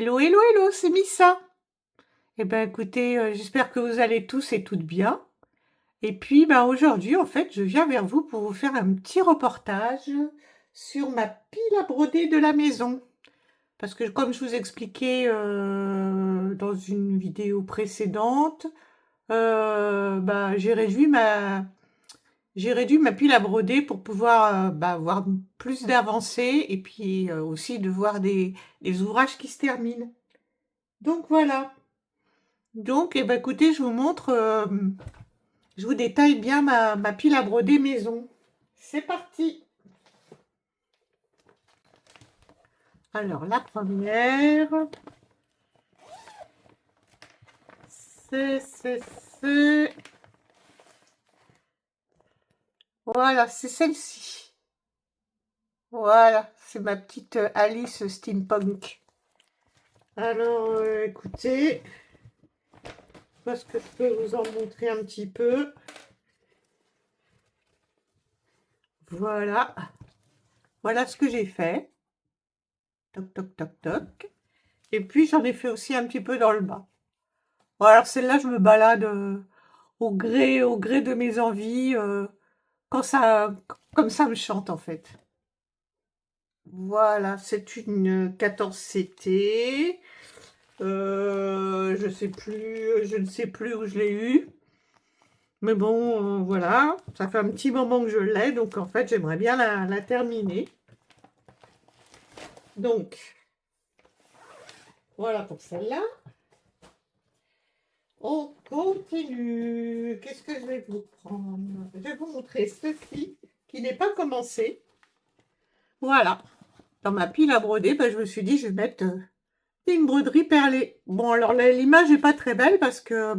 Hello, hello, hello, c'est Missa. Eh ben écoutez, j'espère que vous allez tous et toutes bien. Et puis, ben, aujourd'hui, en fait, je viens vers vous pour vous faire un petit reportage sur ma pile à broder de la maison. Parce que comme je vous expliquais dans une vidéo précédente, j'ai réduit ma pile à broder pour pouvoir avoir plus d'avancées et puis aussi de voir des ouvrages qui se terminent. Donc voilà. Donc, eh ben, écoutez, je vous montre, je vous détaille bien ma pile à broder maison. C'est parti. Alors, la première, c'est, c'est, c'est... Voilà, c'est celle-ci. Voilà, c'est ma petite Alice Steampunk. Alors, écoutez, parce que je peux vous en montrer un petit peu. Voilà. Voilà ce que j'ai fait. Toc, toc, toc, toc. Et puis, j'en ai fait aussi un petit peu dans le bas. Bon, alors celle-là, je me balade au gré de mes envies, quand ça, comme ça me chante en fait. Voilà, c'est une 14CT. Je ne sais plus où je l'ai eu. Mais bon, voilà, ça fait un petit moment que je l'ai, donc en fait, j'aimerais bien la terminer. Donc, voilà pour celle-là. On continue. Qu'est-ce que je vais vous prendre? Je vais vous montrer ceci qui n'est pas commencé. Voilà. Dans ma pile à broder, je me suis dit, je vais mettre une broderie perlée. Bon, alors l'image n'est pas très belle parce que,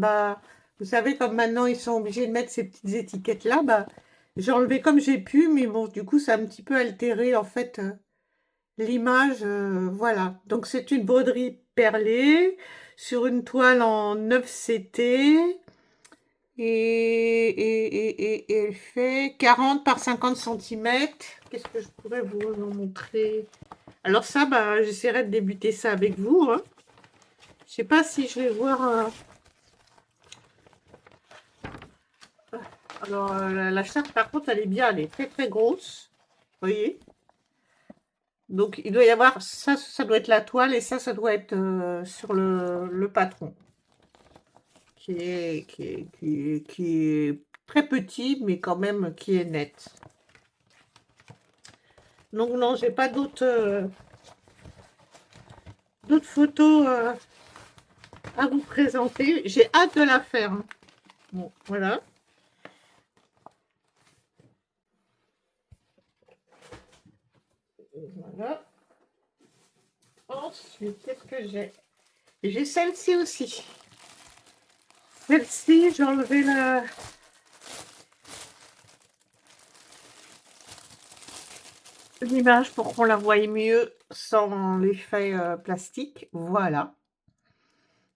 vous savez, comme maintenant ils sont obligés de mettre ces petites étiquettes-là, j'ai enlevé comme j'ai pu, mais bon, du coup, ça a un petit peu altéré, en fait, l'image. Voilà. Donc, c'est une broderie perlée sur une toile en 9CT. Et elle fait 40 par 50 centimètres. Qu'est-ce que je pourrais vous en montrer? Alors ça, j'essaierai de débuter ça avec vous, hein. Je sais pas si je vais voir... Alors, la charte, par contre, elle est bien, elle est très très grosse. Vous voyez? Donc, il doit y avoir... Ça doit être la toile et ça doit être sur le patron. Qui est très petit, mais quand même qui est net. Donc non, j'ai pas d'autres photos à vous présenter. J'ai hâte de la faire, hein. Bon, voilà. Voilà. Ensuite, qu'est-ce que j'ai? J'ai celle-ci aussi. Celle-ci, j'ai enlevé l'image pour qu'on la voie mieux sans l'effet plastique. Voilà.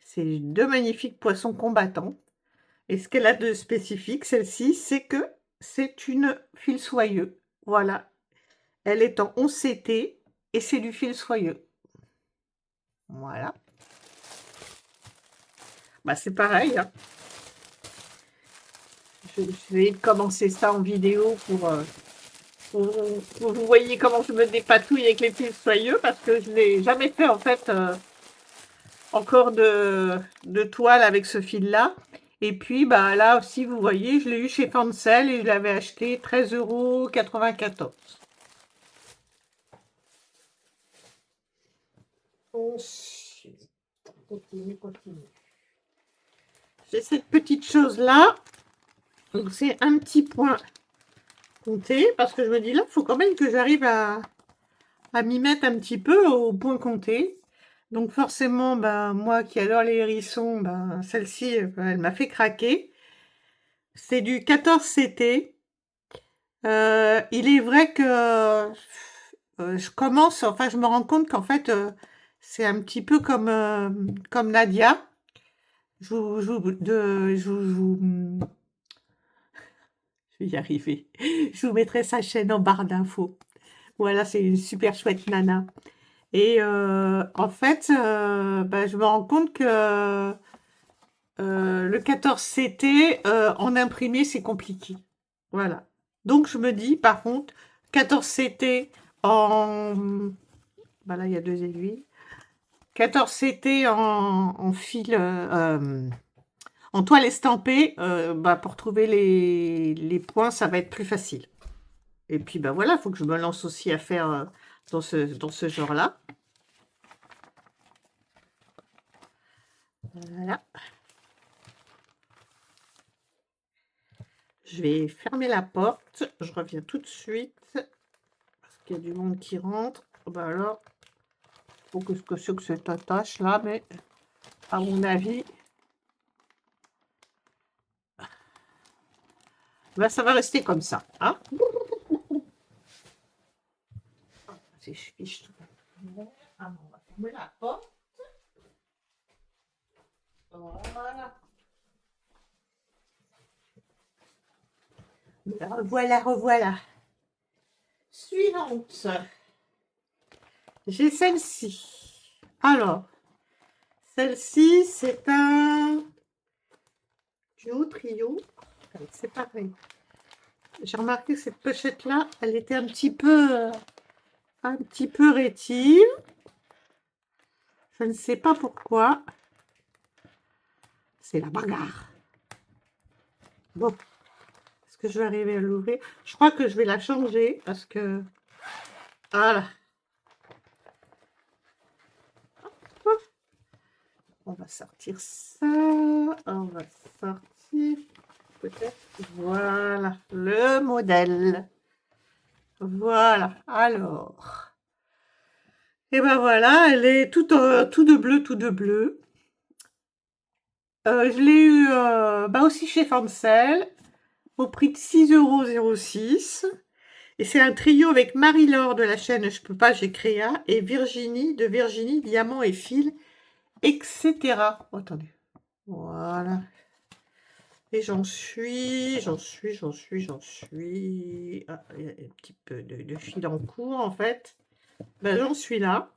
C'est deux magnifiques poissons combattants. Et ce qu'elle a de spécifique, celle-ci, c'est que c'est une fil soyeux. Voilà. Elle est en 11CT et c'est du fil soyeux. Voilà. C'est pareil, hein. Je vais commencer ça en vidéo pour vous voyez comment je me dépatouille avec les fils soyeux parce que je n'ai jamais fait en fait encore de toile avec ce fil-là. Et puis là aussi, vous voyez, je l'ai eu chez Fancel et je l'avais acheté 13,94 €. Ensuite, continue. J'ai cette petite chose-là. Donc c'est un petit point compté parce que je me dis là, il faut quand même que j'arrive à m'y mettre un petit peu au point compté. Donc forcément, moi qui adore les hérissons, celle-ci, elle m'a fait craquer. C'est du 14CT. Il est vrai que je me rends compte qu'en fait, c'est un petit peu comme Nadia. Je vais y arriver. Je vous mettrai sa chaîne en barre d'infos. Voilà, c'est une super chouette nana. Et en fait, bah, je me rends compte que le 14CT, en imprimé, c'est compliqué. Voilà. Donc, je me dis, par contre, 14CT en... Bah là, il y a 2 aiguilles. 14CT en fil, en toile estampée, bah, pour trouver les points, ça va être plus facile. Et puis, bah voilà, il faut que je me lance aussi à faire dans ce genre-là. Voilà. Je vais fermer la porte. Je reviens tout de suite. Parce qu'il y a du monde qui rentre. Bah alors, faut que je que cette attache là, mais à mon avis, bah, ça va rester comme ça. Hein, c'est fiche. Ah, on va fermer la porte. Voilà. Revoilà, revoilà. Suivante. J'ai celle-ci. Alors, celle-ci, c'est un duo, trio. C'est pareil. J'ai remarqué que cette pochette-là, elle était un petit peu rétive. Je ne sais pas pourquoi. C'est la bagarre. Bon, est-ce que je vais arriver à l'ouvrir? Je crois que je vais la changer parce que... Voilà. On va sortir ça. On va sortir peut-être. Voilà, le modèle. Voilà, alors. Et ben voilà, elle est tout de bleu, tout de bleu. Je l'ai eu bah aussi chez Fancel, au prix de 6,06 €. Et c'est un trio avec Marie-Laure de la chaîne Je peux pas, j'ai Créa, et Virginie de Virginie, Diamant et Fil, etc. Oh, attendez. Voilà. Et j'en suis. Ah, il y a un petit peu de fil en cours, en fait. Ben, j'en suis là.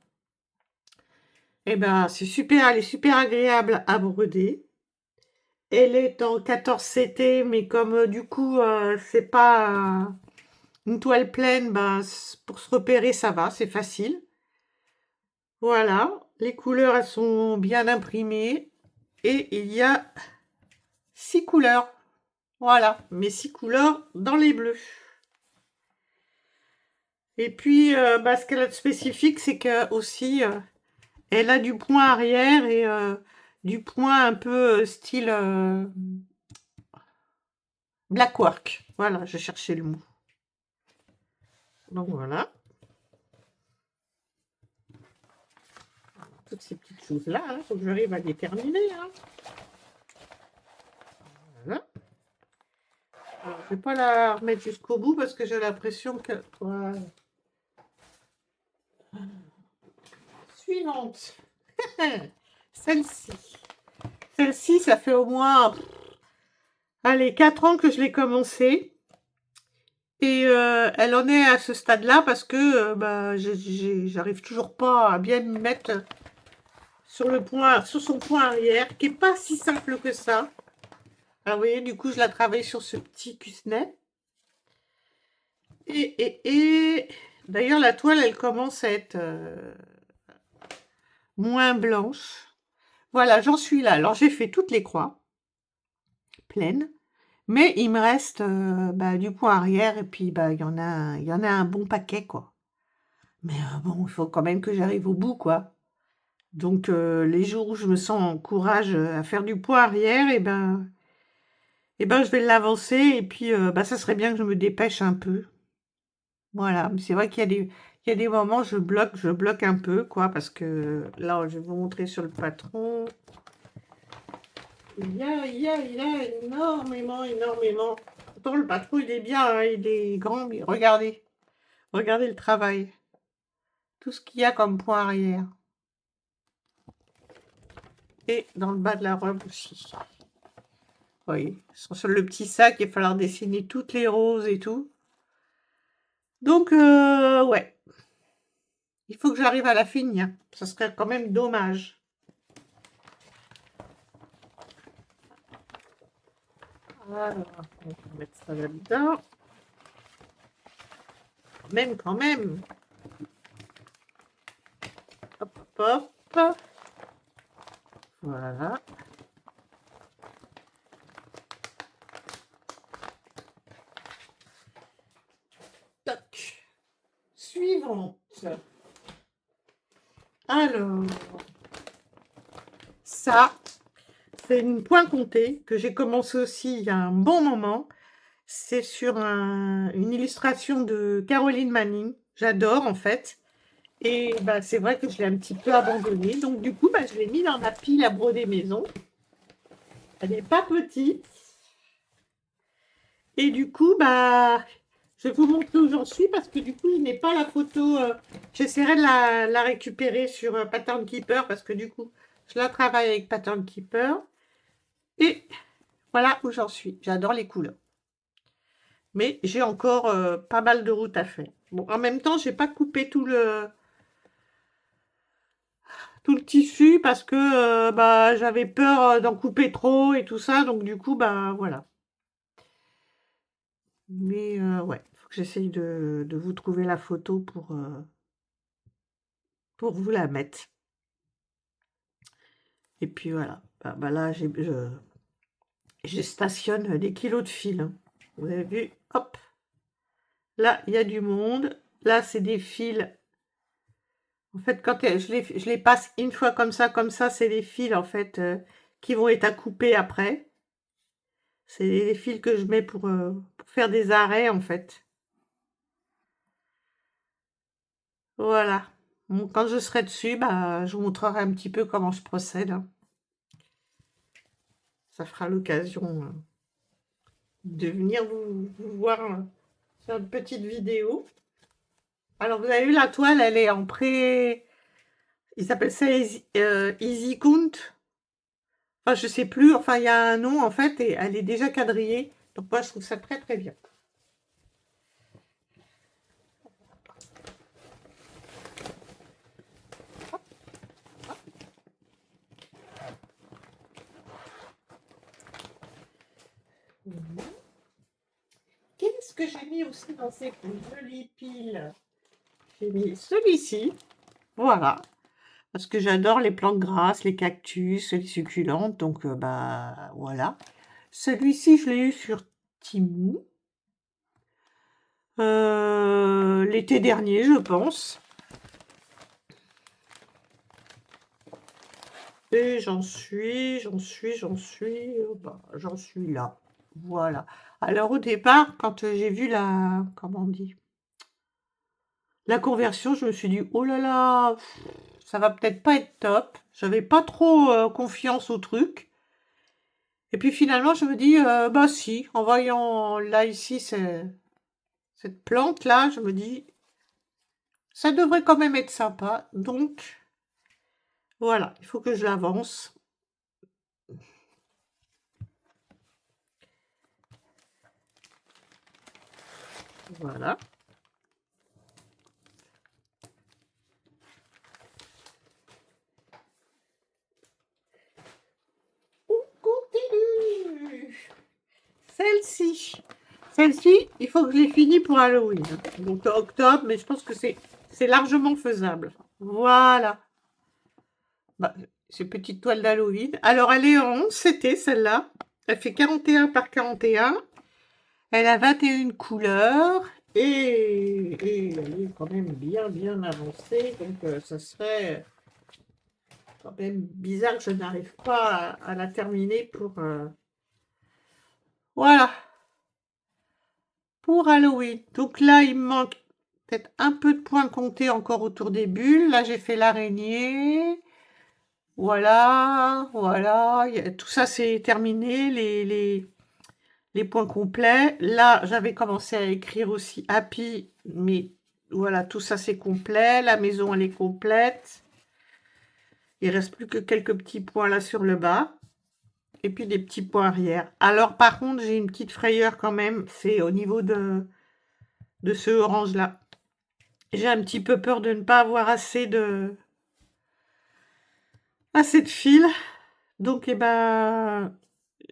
Et ben, c'est super, elle est super agréable à broder. Elle est en 14CT, mais comme du coup, c'est pas une toile pleine, ben, pour se repérer, ça va, c'est facile. Voilà, les couleurs, elles sont bien imprimées. Et il y a 6 couleurs. Voilà, mes 6 couleurs dans les bleus. Et puis, bah, ce qu'elle a de spécifique, c'est que aussi, elle a du point arrière et du point un peu style black work. Voilà, je cherchais le mot. Donc voilà. Toutes ces petites choses-là, il faut que j'arrive à les terminer. Hein. Voilà. Alors, je ne vais pas la remettre jusqu'au bout parce que j'ai l'impression que... Voilà. Suivante. Celle-ci. Celle-ci, ça fait au moins... Allez, 4 ans que je l'ai commencé. Et elle en est à ce stade-là parce que bah, j'arrive toujours pas à bien me mettre sur son point arrière, qui est pas si simple que ça. Alors, vous voyez, du coup, je la travaille sur ce petit cuissenet. Et d'ailleurs, la toile, elle commence à être moins blanche. Voilà, j'en suis là. Alors, j'ai fait toutes les croix pleines. Mais il me reste bah, du point arrière et puis bah, il y en a un bon paquet, quoi. Mais bon, il faut quand même que j'arrive au bout, quoi. Donc, les jours où je me sens en courage à faire du point arrière, et ben, je vais l'avancer. Et puis, bah, ça serait bien que je me dépêche un peu. Voilà. Mais c'est vrai qu'il y a des moments, je bloque un peu, quoi, parce que là, je vais vous montrer sur le patron. Il y a énormément. Pourtant, le patron, il est bien, hein, il est grand, mais regardez. Regardez le travail. Tout ce qu'il y a comme point arrière. Et dans le bas de la robe aussi. Vous voyez, sur le petit sac, il va falloir dessiner toutes les roses et tout. Donc, ouais. Il faut que j'arrive à la finir. Ça serait quand même dommage. Alors, on va mettre ça là-dedans. Quand même. Hop, hop, hop. Voilà. Toc. Suivante. Alors, ça, c'est une point comptée que j'ai commencé aussi il y a un bon moment. C'est sur une illustration de Caroline Manning. J'adore en fait. Et bah, c'est vrai que je l'ai un petit peu abandonnée. Donc du coup, bah, je l'ai mis dans ma pile à broder maison. Elle n'est pas petite. Et du coup, bah, je vais vous montrer où j'en suis parce que du coup, il n'est pas la photo. J'essaierai de la récupérer sur Pattern Keeper parce que du coup, je la travaille avec Pattern Keeper. Et voilà où j'en suis. J'adore les couleurs. Mais j'ai encore pas mal de route à faire. Bon, en même temps, j'ai pas coupé tout le tissu parce que bah, j'avais peur d'en couper trop et tout ça. Donc du coup, bah voilà. Mais ouais, il faut que j'essaye de vous trouver la photo pour vous la mettre. Et puis voilà. Bah là, je stationne des kilos de fil. Hein. Vous avez vu? Hop. Là, il y a du monde. Là, c'est des fils. En fait, quand je les passe une fois comme ça, c'est des fils en fait qui vont être à couper après. C'est les fils que je mets pour faire des arrêts en fait. Voilà. Bon, quand je serai dessus, bah, je vous montrerai un petit peu comment je procède. Hein. Ça fera l'occasion de venir vous voir faire une petite vidéo. Alors, vous avez vu, la toile, elle est en pré... Ils appellent ça Easy Count. Enfin, je sais plus. Enfin, il y a un nom, en fait, et elle est déjà quadrillée. Donc, moi, je trouve ça très, très bien. Qu'est-ce que j'ai mis aussi dans ces jolies piles? J'ai mis celui-ci. Voilà. Parce que j'adore les plantes grasses, les cactus, les succulentes. Donc, bah, voilà. Celui-ci, je l'ai eu sur Temu. L'été dernier, je pense. Et j'en suis là. Voilà. Alors, au départ, quand j'ai vu comment on dit? La conversion, je me suis dit, oh là là, ça va peut-être pas être top. J'avais pas trop confiance au truc. Et puis finalement, je me dis, bah si, en voyant là, ici, cette plante-là, je me dis, ça devrait quand même être sympa. Donc, voilà, il faut que je l'avance. Voilà. On continue. Celle-ci, il faut que je l'ai finie pour Halloween. Donc octobre, mais je pense que c'est largement faisable. Voilà. Bah, c'est une petite toile d'Halloween. Alors, elle est en 11 CT, celle-là. Elle fait 41 par 41. Elle a 21 couleurs. Et elle est quand même bien avancée. Donc, ça serait quand même bizarre que je n'arrive pas à la terminer pour... Voilà. Pour Halloween. Donc là, il me manque peut-être un peu de points comptés encore autour des bulles. Là, j'ai fait l'araignée. Voilà, voilà. Tout ça, c'est terminé. Les points complets. Là, j'avais commencé à écrire aussi Happy, mais voilà, tout ça, c'est complet. La maison, elle est complète. Il reste plus que quelques petits points là sur le bas. Et puis des petits points arrière. Alors, par contre, j'ai une petite frayeur quand même. C'est au niveau de ce orange-là. J'ai un petit peu peur de ne pas avoir assez de fil. Donc, eh ben,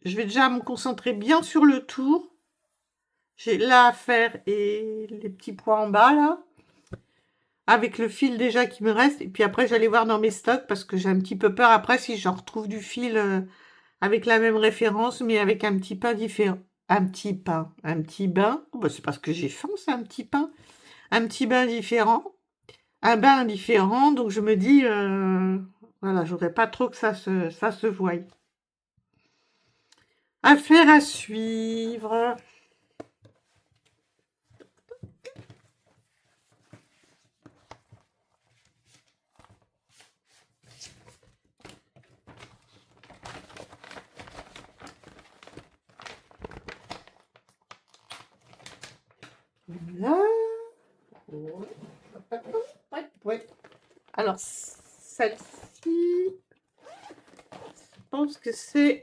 je vais déjà me concentrer bien sur le tour. J'ai là à faire et les petits points en bas, là. Avec le fil déjà qui me reste. Et puis après, j'allais voir dans mes stocks parce que j'ai un petit peu peur après si j'en retrouve du fil avec la même référence, mais avec un petit pain différent. Un petit pain, un petit bain. Oh, bah, c'est parce que j'ai faim, c'est un petit pain. Un petit bain différent. Un bain différent. Donc je me dis, voilà, je voudrais pas trop que ça se voie. Affaire à suivre. Là. Ouais. Alors, celle-ci, je pense que c'est...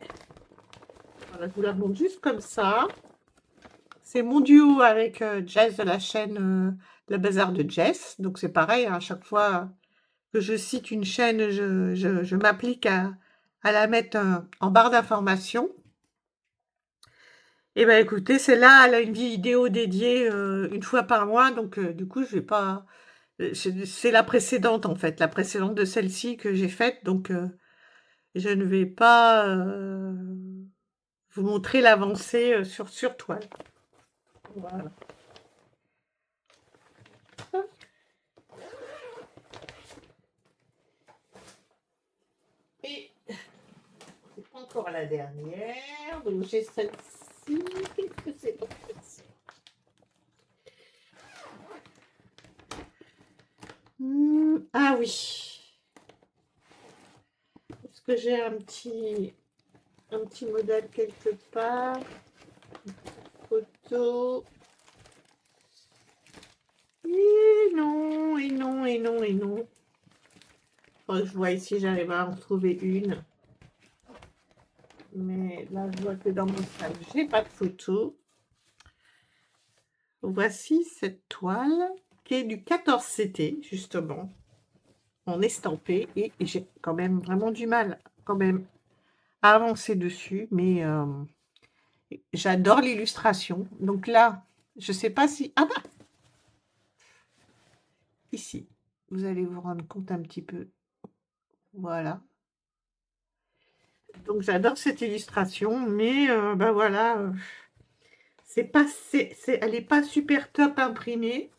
Voilà, je vous la montre juste comme ça. C'est mon duo avec Jess de la chaîne Le Bazar de Jess. Donc, c'est pareil, hein, à chaque fois que je cite une chaîne, je m'applique à la mettre en barre d'information. Eh bien, écoutez, celle-là, elle a une vidéo dédiée une fois par mois. Donc, du coup, je vais pas... C'est la précédente, en fait. La précédente de celle-ci que j'ai faite. Donc, je ne vais pas vous montrer l'avancée sur toile. Voilà. Et c'est pas encore la dernière. Donc, j'ai celle-ci. Qu'est-ce que c'est donc celle-ci? Ah oui. Est-ce que j'ai un petit modèle quelque part? Photo. Et non, et non, et non, et non. Faudrait que je vois ici, j'arrive à en trouver une. Mais là, je vois que dans mon sac, j'ai pas de photo. Voici cette toile qui est du 14CT, justement, en estampé. Et j'ai quand même vraiment du mal, quand même, à avancer dessus. Mais j'adore l'illustration. Donc là, je sais pas si... Ah bah! Ici, vous allez vous rendre compte un petit peu. Voilà. Donc j'adore cette illustration, mais ben voilà, elle n'est pas super top imprimée.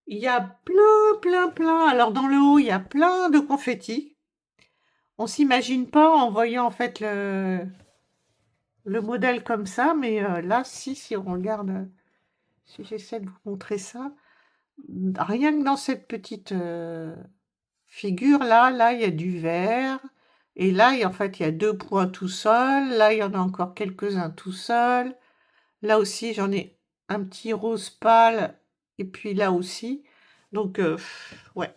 Il y a plein. Alors dans le haut, il y a plein de confettis. On s'imagine pas en voyant en fait le modèle comme ça, mais là, si on regarde, si j'essaie de vous montrer ça, rien que dans cette petite figure là, il y a du vert. Et là, en fait, il y a 2 points tout seuls. Là, il y en a encore quelques-uns tout seuls. Là aussi, j'en ai un petit rose pâle. Et puis là aussi. Donc, ouais.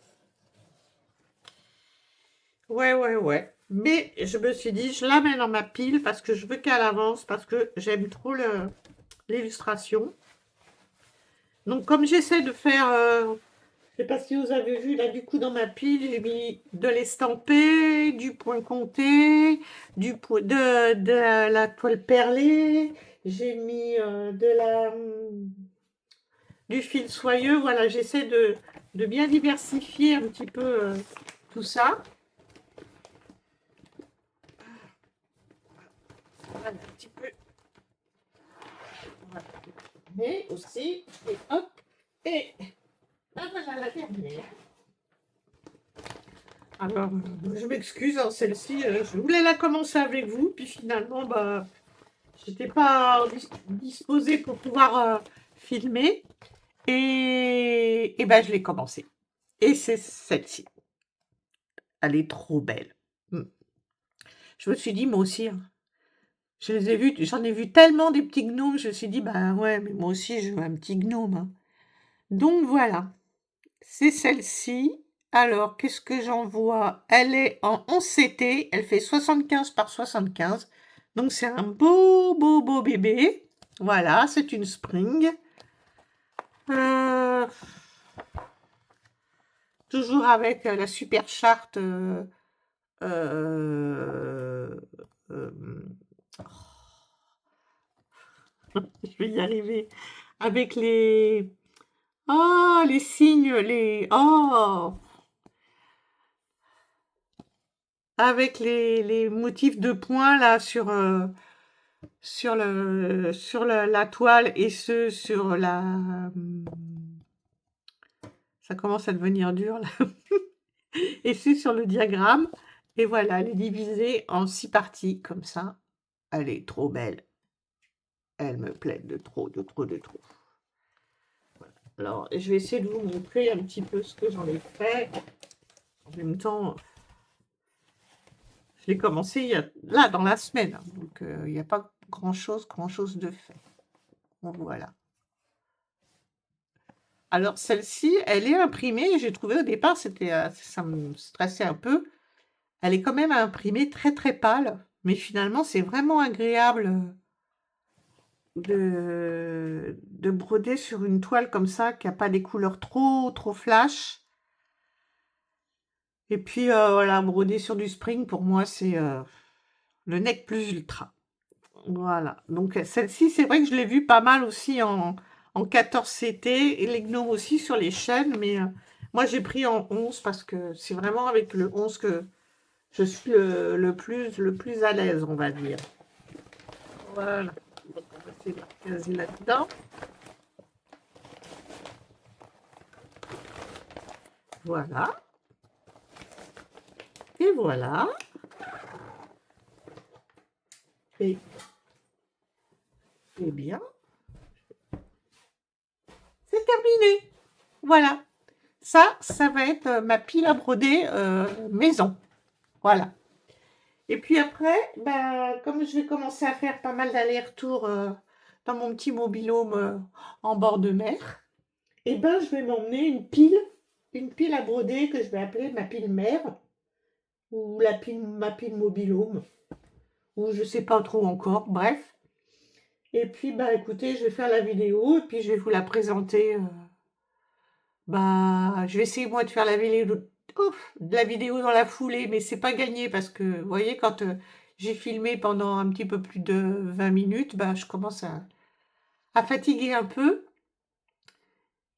Ouais. Mais je me suis dit, je la mets dans ma pile parce que je veux qu'elle avance, parce que j'aime trop l'illustration. Donc, comme j'essaie de faire... je sais pas si vous avez vu, là, du coup, dans ma pile, j'ai mis de l'estampé, du point compté, de la toile perlée, j'ai mis du fil soyeux. Voilà, j'essaie de bien diversifier un petit peu tout ça. Voilà, un petit peu. Voilà. Mais aussi, et hop, et voilà la dernière. Alors, je m'excuse, hein, celle-ci, je voulais la commencer avec vous, puis finalement, bah, j'étais pas disposée pour pouvoir filmer, et ben, je l'ai commencée. Et c'est celle-ci. Elle est trop belle. Je me suis dit, moi aussi, hein, j'en ai vu tellement des petits gnomes, je me suis dit, bah ouais, mais moi aussi, je veux un petit gnome, hein. Donc voilà, c'est celle-ci. Alors, qu'est-ce que j'en vois? Elle est en 11CT, elle fait 75 par 75. Donc, c'est un beau bébé. Voilà, c'est une spring. Euh, toujours avec la super charte. Euh, euh, je vais y arriver. Avec les... Oh, les signes, les... Oh, avec les motifs de points là sur la toile et ceux sur la... Ça commence à devenir dur là. Et ceux sur le diagramme. Et voilà, elle est divisée en 6 parties comme ça. Elle est trop belle. Elle me plaît de trop, de trop, de trop. Voilà. Alors, je vais essayer de vous montrer un petit peu ce que j'en ai fait. En même temps, je l'ai commencé là, dans la semaine. Donc, il n'y a pas grand-chose de fait. Bon, voilà. Alors, celle-ci, elle est imprimée. J'ai trouvé au départ, ça me stressait un peu. Elle est quand même imprimée très, très pâle. Mais finalement, c'est vraiment agréable de broder sur une toile comme ça, qui n'a pas des couleurs trop, trop flash. Et puis, voilà, broder sur du spring, pour moi, c'est le nec plus ultra. Voilà. Donc, celle-ci, c'est vrai que je l'ai vue pas mal aussi en 14CT et les gnomes aussi sur les chaînes. Mais moi, j'ai pris en 11 parce que c'est vraiment avec le 11 que je suis le plus à l'aise, on va dire. Voilà. Donc, on va essayer de caser là-dedans. Voilà. Et voilà. Et bien, c'est terminé. Voilà. Ça va être ma pile à broder maison. Voilà. Et puis après, ben, comme je vais commencer à faire pas mal d'allers-retours dans mon petit mobil-home en bord de mer, et ben, je vais m'emmener une pile à broder que je vais appeler ma pile mer ou ma pile mobil-home, ou je sais pas trop encore, bref. Et puis, bah écoutez, je vais faire la vidéo et puis je vais vous la présenter. Bah, je vais essayer moi de faire de la vidéo dans la foulée, mais c'est pas gagné parce que, vous voyez, quand j'ai filmé pendant un petit peu plus de 20 minutes, bah, je commence à fatiguer un peu.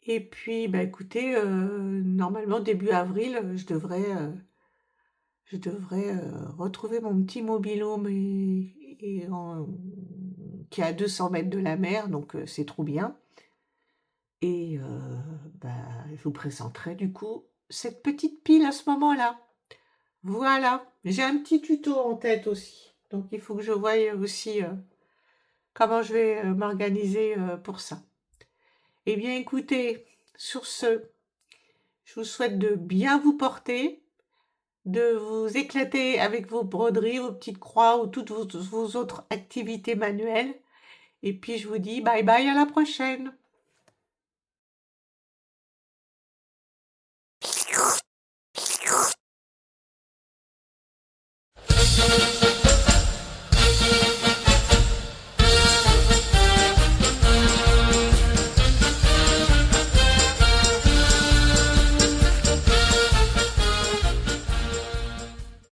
Et puis, bah, écoutez, normalement, début avril, je devrais retrouver mon petit mobil-home qui est à 200 mètres de la mer, donc c'est trop bien. Et bah, je vous présenterai du coup cette petite pile à ce moment-là. Voilà, j'ai un petit tuto en tête aussi. Donc il faut que je voie aussi comment je vais m'organiser pour ça. Eh bien écoutez, sur ce, je vous souhaite de bien vous porter, de vous éclater avec vos broderies, vos petites croix ou toutes vos autres activités manuelles. Et puis je vous dis bye bye, à la prochaine.